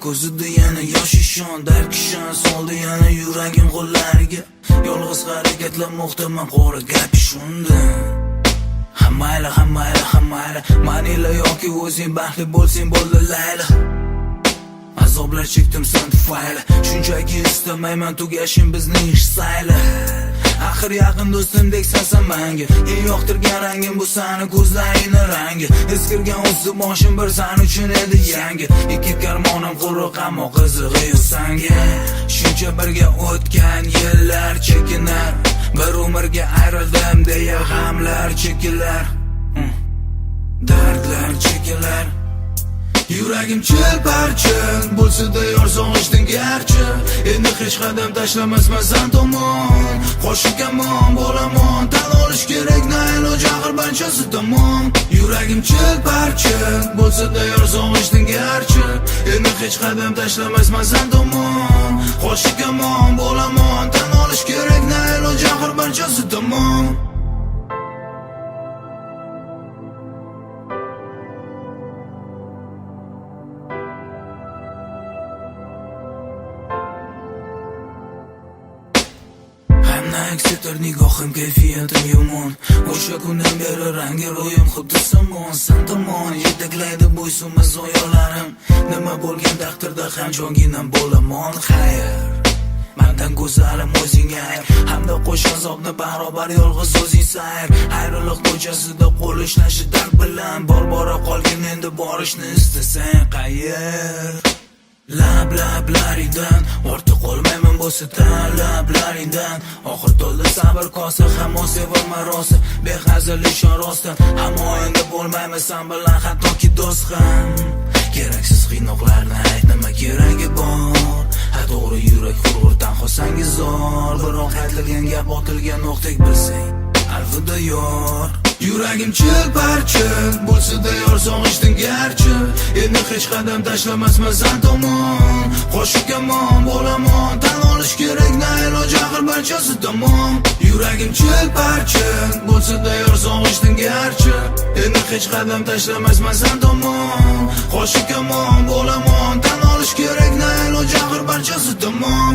ko'zida yana yosh ishon, dark ishon soldi yana yuragim qo'llariga. Yolg'iz harakatlanmoqdaman qora gapi shunda. Hammayla manila yoki o'zing baxtli bo'lsang bo'ldi layla. Azoblar chekdim sen tufayli, shunchaki istamayman tugashim bizning ish sayli. Axir yaqin do'stimdek sansan menga, eng yoqtirgan rangim bu sani ko'zlaringning rangi. Eskirgan o'zi boshim bir san uchun edi yangi. Ikki karmonim quruq ammo qizig'i yo'q sanga. Shuncha birga o'tgan yillar chekinar, bir umrga ayrildim deya g'amlar chekilar, dardlar chekilar. Yuragim chil-parchin bo'lsa-da yor sog'ishding garchi. Endi hech qadam tashlamasman san tomon. Qo'shiq kamon bo'laman, tan olish kerak na iloj axir barchasi tamom. Yuragim chil-parchin bo'lsa-da yor sog'ishding garchi. Endi hech qadam tashlamasman san tomon. Qo'shiq kamon bo'laman, tan olish kerak na iloj axir barchasi tamom. Aksetar nigohim kayfiyatim yomon. O'sha kundan beri rangi ro'yim xuddi somon. San tomon yetaklaydi bo'ysunmas zoyolarim. Nima bo'lgan taqdirda ham jonginam bo'laman xayr. Mendan go'zalim o'zingga ayr, hamda qo'sh azobni barobar yolg'iz o'zing sayr. Ayriliq ko'chasida qo'l ishlashi dard bilan bora qolgin endi borishni istasang qayer. Lablaringdan ortiq qolmayman bo'lsa talablaringdan. Oxir to'ldi sabr kosa, hamon sevilma rosa, behazil ishon rostdan. Ammo endi bo'lmayman sen bilan hattoki do'st ham. Keraksiz qiynoqlarni ayt, nima keragi bor? Ha to'g'ri yurak hurdan xosangiz zor, biroq aytilgan gap otilgan o'qdek bilsang alvida yor. Yuragim chil-parchin bo'lsa-da yor sog'ishding garchi. Endi hech qadam tashlamasman san tomon. Qo'shiq kamon bo'laman, tan olish kerak na iloj axir barchasi tamom. Yuragim chil-parchin bo'lsa-da yor sog'ishding garchi. Endi hech qadam tashlamasman san tomon. Qo'shiq kamon bo'laman, tan olish kerak na iloj axir barchasi tamom.